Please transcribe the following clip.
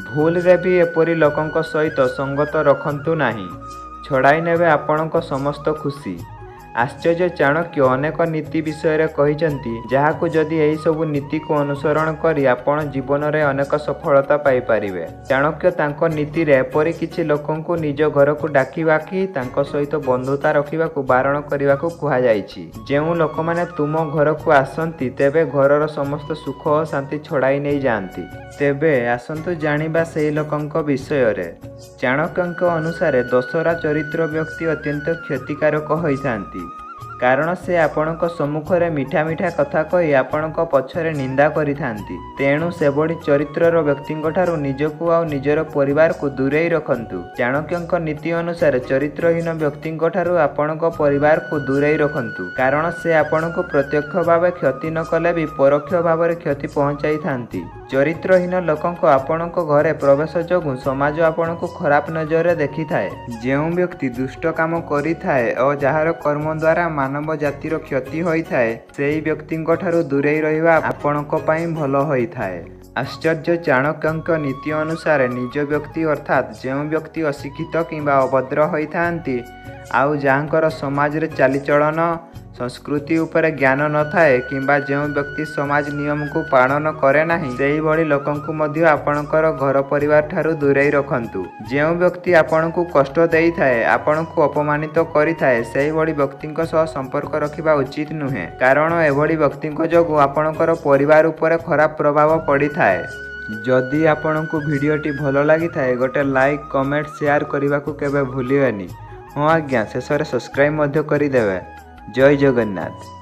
ଭୁଲରେ ବି ଏପରି ଲୋକଙ୍କ ସହିତ ସଙ୍ଗତ ରଖନ୍ତୁ ନାହିଁ। ଛଡ଼ାଇ ନେବେ ଆପଣଙ୍କ ସମସ୍ତ ଖୁସି। ଆଶ୍ଚର୍ଯ୍ୟ ଚାଣକ୍ୟ ଅନେକ ନୀତି ବିଷୟରେ କହିଛନ୍ତି, ଯାହାକୁ ଯଦି ଏହିସବୁ ନୀତିକୁ ଅନୁସରଣ କରି ଆପଣ ଜୀବନରେ ଅନେକ ସଫଳତା ପାଇପାରିବେ। ଚାଣକ୍ୟ ତାଙ୍କ ନୀତିରେ ଏପରି କିଛି ଲୋକଙ୍କୁ ନିଜ ଘରକୁ ଡାକିବା କି ତାଙ୍କ ସହିତ ବନ୍ଧୁତା ରଖିବାକୁ ବାରଣ କରିବାକୁ କୁହାଯାଇଛି। ଯେଉଁ ଲୋକମାନେ ତୁମ ଘରକୁ ଆସନ୍ତି ତେବେ ଘରର ସମସ୍ତ ସୁଖ ଓ ଶାନ୍ତି ଛଡ଼ାଇ ନେଇଯାଆନ୍ତି। ତେବେ ଆସନ୍ତୁ ଜାଣିବା ସେହି ଲୋକଙ୍କ ବିଷୟରେ। ଚାଣକ୍ୟଙ୍କ ଅନୁସାରେ ଦୋସରା ଚରିତ୍ର ବ୍ୟକ୍ତି ଅତ୍ୟନ୍ତ କ୍ଷତିକାରକ ହୋଇଥାନ୍ତି, କାରଣ ସେ ଆପଣଙ୍କ ସମ୍ମୁଖରେ ମିଠା ମିଠା କଥା କହି ଆପଣଙ୍କ ପଛରେ ନିନ୍ଦା କରିଥାନ୍ତି। ତେଣୁ ସେଭଳି ଚରିତ୍ରର ବ୍ୟକ୍ତିଙ୍କଠାରୁ ନିଜକୁ ଆଉ ନିଜର ପରିବାରକୁ ଦୂରେଇ ରଖନ୍ତୁ। ଚାଣକ୍ୟଙ୍କ ନୀତି ଅନୁସାରେ ଚରିତ୍ରହୀନ ବ୍ୟକ୍ତିଙ୍କଠାରୁ ଆପଣଙ୍କ ପରିବାରକୁ ଦୂରେଇ ରଖନ୍ତୁ, କାରଣ ସେ ଆପଣଙ୍କୁ ପ୍ରତ୍ୟକ୍ଷ ଭାବେ କ୍ଷତି ନ କଲେ ବି ପରୋକ୍ଷ ଭାବରେ କ୍ଷତି ପହଞ୍ଚାଇଥାନ୍ତି। ଚରିତ୍ରହୀନ ଲୋକଙ୍କ ଆପଣଙ୍କ ଘରେ ପ୍ରବେଶ ଯୋଗୁଁ ସମାଜ ଆପଣଙ୍କୁ ଖରାପ ନଜରରେ ଦେଖିଥାଏ। ଯେଉଁ ବ୍ୟକ୍ତି ଦୁଷ୍ଟ କାମ କରିଥାଏ ଓ ଯାହାର କର୍ମ ଦ୍ୱାରା ମାନବ ଜାତିର କ୍ଷତି ହୋଇଥାଏ, ସେହି ବ୍ୟକ୍ତିଙ୍କଠାରୁ ଦୂରେଇ ରହିବା ଆପଣଙ୍କ ପାଇଁ ଭଲ ହୋଇଥାଏ। ଆଶ୍ଚର୍ଯ୍ୟ ଚାଣକ୍ୟଙ୍କ ନୀତି ଅନୁସାରେ ନିଜ ବ୍ୟକ୍ତି ଅର୍ଥାତ୍ ଯେଉଁ ବ୍ୟକ୍ତି ଅଶିକ୍ଷିତ କିମ୍ବା ଅଭଦ୍ର ହୋଇଥାନ୍ତି, ଆଉ ଯାହାଙ୍କର ସମାଜରେ ଚାଲିଚଳନ ସଂସ୍କୃତି ଉପରେ ଜ୍ଞାନ ନଥାଏ କିମ୍ବା ଯେଉଁ ବ୍ୟକ୍ତି ସମାଜ ନିୟମକୁ ପାଳନ କରେ ନାହିଁ, ସେହିଭଳି ଲୋକଙ୍କୁ ମଧ୍ୟ ଆପଣଙ୍କର ଘର ପରିବାର ଠାରୁ ଦୂରେଇ ରଖନ୍ତୁ। ଯେଉଁ ବ୍ୟକ୍ତି ଆପଣଙ୍କୁ କଷ୍ଟ ଦେଇଥାଏ, ଆପଣଙ୍କୁ ଅପମାନିତ କରିଥାଏ, ସେହିଭଳି ବ୍ୟକ୍ତିଙ୍କ ସହ ସମ୍ପର୍କ ରଖିବା ଉଚିତ ନୁହେଁ, କାରଣ ଏଭଳି ବ୍ୟକ୍ତିଙ୍କ ଯୋଗୁଁ ଆପଣଙ୍କର ପରିବାର ଉପରେ ଖରାପ ପ୍ରଭାବ ପଡ଼ିଥାଏ। ଯଦି ଆପଣଙ୍କୁ ଭିଡ଼ିଓଟି ଭଲ ଲାଗିଥାଏ ଗୋଟେ ଲାଇକ୍, କମେଣ୍ଟ, ସେୟାର କରିବାକୁ କେବେ ଭୁଲିବେନି। ହଁ ଆଜ୍ଞା, ଶେଷରେ ସବସ୍କ୍ରାଇବ୍ ମଧ୍ୟ କରିଦେବେ। ଜୟ ଜଗନ୍ନାଥ।